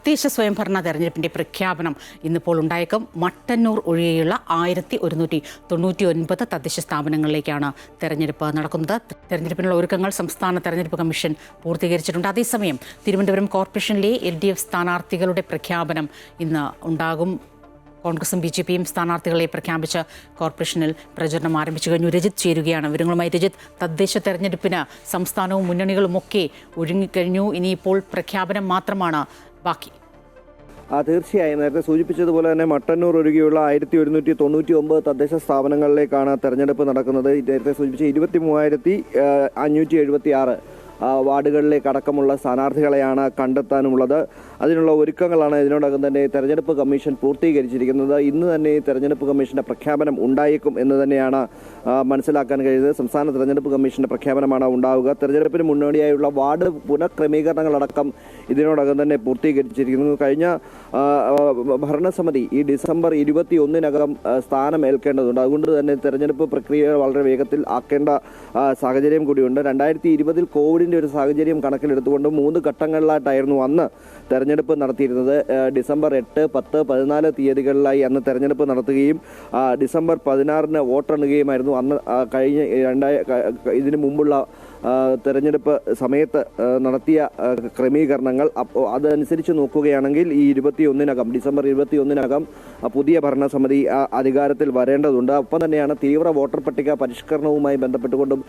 തദ്ദേശ സ്വയംഭരണ തെരഞ്ഞെടുപ്പിന്റെ പ്രഖ്യാപനം ഇന്നിപ്പോൾ ഉണ്ടായേക്കും. മട്ടന്നൂർ ഒഴികെയുള്ള 1199 തദ്ദേശ സ്ഥാപനങ്ങളിലേക്കാണ് തെരഞ്ഞെടുപ്പ് നടക്കുന്നത്. തെരഞ്ഞെടുപ്പിനുള്ള ഒരുക്കങ്ങൾ സംസ്ഥാന തെരഞ്ഞെടുപ്പ് കമ്മീഷൻ പൂർത്തീകരിച്ചിട്ടുണ്ട്. അതേസമയം തിരുവനന്തപുരം കോർപ്പറേഷനിലെ LDF സ്ഥാനാർത്ഥികളുടെ പ്രഖ്യാപനം ഇന്ന് ഉണ്ടാകും. കോൺഗ്രസും BJPയും സ്ഥാനാർത്ഥികളെ പ്രഖ്യാപിച്ച് കോർപ്പറേഷനിൽ പ്രചരണം ആരംഭിച്ചു കഴിഞ്ഞു. രജിത് ചേരുകയാണ് വിവരങ്ങളുമായി. രജിത്, തദ്ദേശ തെരഞ്ഞെടുപ്പിന് സംസ്ഥാനവും മുന്നണികളുമൊക്കെ ഒരുങ്ങിക്കഴിഞ്ഞു. ഇനിയിപ്പോൾ പ്രഖ്യാപനം മാത്രമാണ് ബാക്കി. തീർച്ചയായും നേരത്തെ സൂചിപ്പിച്ചതുപോലെ തന്നെ മട്ടന്നൂർ ഒഴികെയുള്ള 1199 തദ്ദേശ സ്ഥാപനങ്ങളിലേക്കാണ് തെരഞ്ഞെടുപ്പ് നടക്കുന്നത്. നേരത്തെ സൂചിപ്പിച്ച 23,576 വാർഡുകളിലേക്ക് അടക്കമുള്ള സ്ഥാനാർത്ഥികളെയാണ് കണ്ടെത്താനുള്ളത്. അതിനുള്ള ഒരുക്കങ്ങളാണ് ഇതിനോടകം തന്നെ തെരഞ്ഞെടുപ്പ് കമ്മീഷൻ പൂർത്തീകരിച്ചിരിക്കുന്നത്. ഇന്ന് തന്നെ തെരഞ്ഞെടുപ്പ് കമ്മീഷന്റെ പ്രഖ്യാപനം ഉണ്ടായേക്കും എന്ന് തന്നെയാണ് മനസ്സിലാക്കാൻ കഴിയുന്നത്. സംസ്ഥാന തെരഞ്ഞെടുപ്പ് കമ്മീഷന്റെ പ്രഖ്യാപനമാണ് ഉണ്ടാവുക. തെരഞ്ഞെടുപ്പിന് മുന്നോടിയായുള്ള വാർഡ് പുനഃക്രമീകരണങ്ങളടക്കം ഇതിനോടകം തന്നെ പൂർത്തീകരിച്ചിരിക്കുന്നു. കഴിഞ്ഞ ഭരണസമിതി ഈ ഡിസംബർ 21-നകം സ്ഥാനം ഏൽക്കേണ്ടതുണ്ട്. അതുകൊണ്ട് തന്നെ തെരഞ്ഞെടുപ്പ് പ്രക്രിയ വളരെ വേഗത്തിൽ ആക്കേണ്ട സാഹചര്യം കൂടിയുണ്ട്. 2020 കോവിഡിന്റെ ഒരു സാഹചര്യം കണക്കിലെടുത്തുകൊണ്ട് 3 ഘട്ടങ്ങളിലായിട്ടായിരുന്നു അന്ന് തെരഞ്ഞെടുപ്പ് നടത്തിയിരുന്നത്. ഡിസംബർ 8, 10, 14 തീയതികളിലായി അന്ന് തെരഞ്ഞെടുപ്പ് നടത്തുകയും ഡിസംബർ 16-ന് വോട്ടെണ്ണുകയുമായിരുന്നു അന്ന് കഴിഞ്ഞ ഇതിനു മുമ്പുള്ള തെരഞ്ഞെടുപ്പ് സമയത്ത് നടത്തിയ ക്രമീകരണങ്ങൾ. അതനുസരിച്ച് നോക്കുകയാണെങ്കിൽ ഈ ഡിസംബർ 21-നകം പുതിയ ഭരണസമിതി അധികാരത്തിൽ വരേണ്ടതുണ്ട്. ഒപ്പം തന്നെയാണ് തീവ്ര വോട്ടർ പട്ടിക പരിഷ്കരണവുമായി ബന്ധപ്പെട്ടുകൊണ്ടും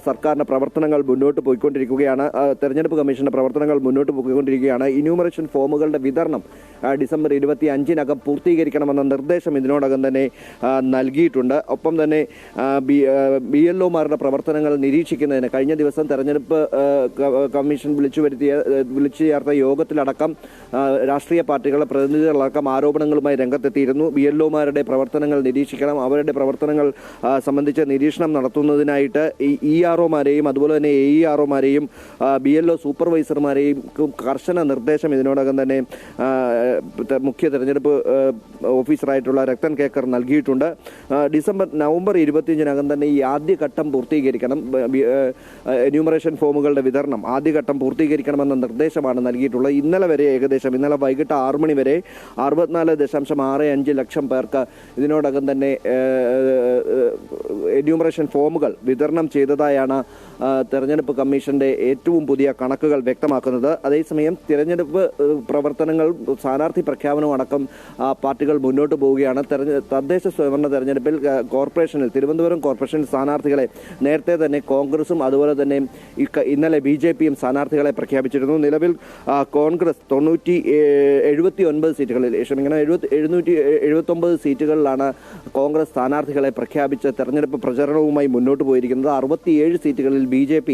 സർക്കാരിന്റെ പ്രവർത്തനങ്ങൾ മുന്നോട്ട് പോയിക്കൊണ്ടിരിക്കുകയാണ്. തെരഞ്ഞെടുപ്പ് കമ്മീഷന്റെ പ്രവർത്തനങ്ങൾ മുന്നോട്ട് പോയിക്കൊണ്ടിരിക്കുകയാണ്. എന്യൂമറേഷൻ ഫോമുകളുടെ വിതരണം ഡിസംബർ 25-നകം പൂർത്തീകരിക്കണമെന്ന നിർദ്ദേശം ഇതിനോടകം തന്നെ നൽകിയിട്ടുണ്ട്. ഒപ്പം തന്നെ BLOമാരുടെ പ്രവർത്തനങ്ങൾ നിരീക്ഷിക്കുന്നതിന് കഴിഞ്ഞ ദിവസം തെരഞ്ഞെടുപ്പ് കമ്മീഷൻ വിളിച്ചു ചേർത്ത യോഗത്തിലടക്കം രാഷ്ട്രീയ പാർട്ടികളുടെ പ്രതിനിധികളടക്കം ആരോപണങ്ങളുമായി രംഗത്തെത്തിയിരുന്നു. BLOമാരുടെ പ്രവർത്തനങ്ങൾ നിരീക്ഷിക്കണം, അവരുടെ പ്രവർത്തനങ്ങൾ സംബന്ധിച്ച് നിരീക്ഷണം നടത്തുന്നതിനായിട്ട് EROമാരെയും അതുപോലെ തന്നെ AEROമാരെയും BLO സൂപ്പർവൈസർമാരെയും കർശന നിർദ്ദേശം ഇതിനോടകം തന്നെ മുഖ്യ തെരഞ്ഞെടുപ്പ് ഓഫീസറായിട്ടുള്ള രക്തൻ കേക്കർ നൽകിയിട്ടുണ്ട്. നവംബർ 25-നകം തന്നെ ഈ ആദ്യഘട്ടം പൂർത്തീകരിക്കണം. എന്യൂമറേഷൻ ഫോമുകളുടെ വിതരണം ആദ്യഘട്ടം പൂർത്തീകരിക്കണമെന്ന നിർദ്ദേശമാണ് നൽകിയിട്ടുള്ളത്. ഇന്നലെ വൈകിട്ട് 6 മണി വരെ 64.65 ലക്ഷം പേർക്ക് ഇതിനോടകം തന്നെ എന്യൂമറേഷൻ ഫോമുകൾ വിതരണം ചെയ്തതായാണ് തെരഞ്ഞെടുപ്പ് കമ്മീഷന്റെ ഏറ്റവും പുതിയ കണക്കുകൾ വ്യക്തമാക്കുന്നത്. അതേസമയം തിരഞ്ഞെടുപ്പ് പ്രവർത്തനങ്ങൾ സ്ഥാനാർത്ഥി പ്രഖ്യാപനവും അടക്കം പാർട്ടികൾ മുന്നോട്ട് പോവുകയാണ്. തദ്ദേശ സ്വയംഭരണ തെരഞ്ഞെടുപ്പിൽ തിരുവനന്തപുരം കോർപ്പറേഷൻ സ്ഥാനാർത്ഥികളെ നേരത്തെ തന്നെ കോൺഗ്രസും അതുപോലെ തന്നെ ഇന്നലെ BJPയും സ്ഥാനാർത്ഥികളെ പ്രഖ്യാപിച്ചിരുന്നു. നിലവിൽ കോൺഗ്രസ് 779 സീറ്റുകളിൽ 779 സീറ്റുകളിലാണ് കോൺഗ്രസ് സ്ഥാനാർത്ഥികളെ പ്രഖ്യാപിച്ച് തെരഞ്ഞെടുപ്പ് പ്രചരണവുമായി മുന്നോട്ട് പോയിരിക്കുന്നത്. 67 സീറ്റുകളിൽ BJP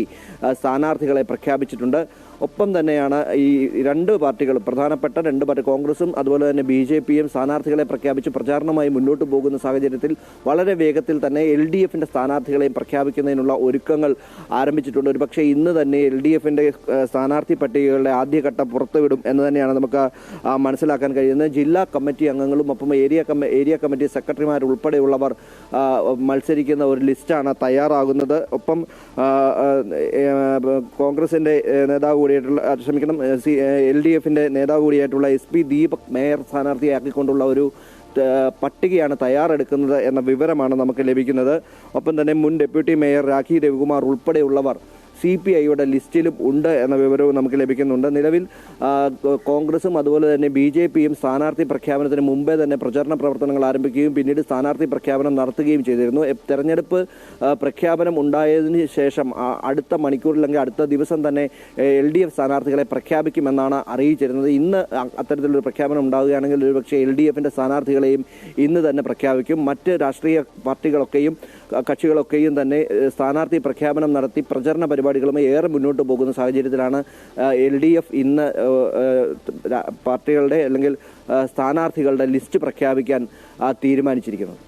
സ്ഥാനാർത്ഥികളെ പ്രഖ്യാപിച്ചിട്ടുണ്ട്. ഒപ്പം തന്നെയാണ് ഈ പ്രധാനപ്പെട്ട രണ്ട് പാർട്ടി കോൺഗ്രസും അതുപോലെ തന്നെ BJPയും സ്ഥാനാർത്ഥികളെ പ്രഖ്യാപിച്ച് പ്രചാരണമായി മുന്നോട്ട് പോകുന്ന സാഹചര്യത്തിൽ വളരെ വേഗത്തിൽ തന്നെ LDFന്റെ സ്ഥാനാർത്ഥികളെയും പ്രഖ്യാപിക്കുന്നതിനുള്ള ഒരുക്കങ്ങൾ ആരംഭിച്ചിട്ടുണ്ട്. ഒരുപക്ഷെ ഇന്ന് തന്നെ LDFന്റെ സ്ഥാനാർത്ഥി പട്ടികകളുടെ ആദ്യഘട്ടം പുറത്തുവിടും എന്ന് തന്നെയാണ് നമുക്ക് മനസ്സിലാക്കാൻ കഴിയുന്നത്. ജില്ലാ കമ്മിറ്റി അംഗങ്ങളും ഒപ്പം ഏരിയ കമ്മിറ്റി സെക്രട്ടറിമാരുൾപ്പെടെയുള്ളവർ മത്സരിക്കുന്ന ഒരു ലിസ്റ്റാണ് തയ്യാറാകുന്നത്. ഒപ്പം കോൺഗ്രസിന്റെ നേതാവ് LDFന്റെ നേതാവ് കൂടിയായിട്ടുള്ള SP ദീപക് മേയർ സ്ഥാനാർത്ഥിയാക്കിക്കൊണ്ടുള്ള ഒരു പട്ടികയാണ് തയ്യാറെടുക്കുന്നത് എന്ന വിവരമാണ് നമുക്ക് ലഭിക്കുന്നത്. ഒപ്പം തന്നെ മുൻ ഡെപ്യൂട്ടി മേയർ രാഖി രവികുമാർ ഉൾപ്പെടെയുള്ളവർ CPIയുടെ ലിസ്റ്റിലും ഉണ്ട് എന്ന വിവരവും നമുക്ക് ലഭിക്കുന്നുണ്ട്. നിലവിൽ കോൺഗ്രസും അതുപോലെ തന്നെ BJPയും സ്ഥാനാർത്ഥി പ്രഖ്യാപനത്തിന് മുമ്പേ തന്നെ പ്രചരണ പ്രവർത്തനങ്ങൾ ആരംഭിക്കുകയും പിന്നീട് സ്ഥാനാർത്ഥി പ്രഖ്യാപനം നടത്തുകയും ചെയ്തിരുന്നു. തെരഞ്ഞെടുപ്പ് പ്രഖ്യാപനം ഉണ്ടായതിന് ശേഷം അടുത്ത മണിക്കൂറില്ലെങ്കിൽ അടുത്ത ദിവസം തന്നെ LDF സ്ഥാനാർത്ഥികളെ പ്രഖ്യാപിക്കുമെന്നാണ് അറിയിച്ചിരുന്നത്. ഇന്ന് അത്തരത്തിലൊരു പ്രഖ്യാപനം ഉണ്ടാവുകയാണെങ്കിൽ ഒരുപക്ഷെ LDFന്റെ സ്ഥാനാർത്ഥികളെയും ഇന്ന് തന്നെ പ്രഖ്യാപിക്കും. മറ്റ് രാഷ്ട്രീയ പാർട്ടികളൊക്കെയും കക്ഷികളൊക്കെയും തന്നെ സ്ഥാനാർത്ഥി പ്രഖ്യാപനം നടത്തി പ്രചരണ പരിപാടികളുമായി ഏറെ മുന്നോട്ട് പോകുന്ന സാഹചര്യത്തിലാണ് LDF ഇന്ന് പാർട്ടികളുടെ അല്ലെങ്കിൽ സ്ഥാനാർത്ഥികളുടെ ലിസ്റ്റ് പ്രഖ്യാപിക്കാൻ തീരുമാനിച്ചിരിക്കുന്നത്.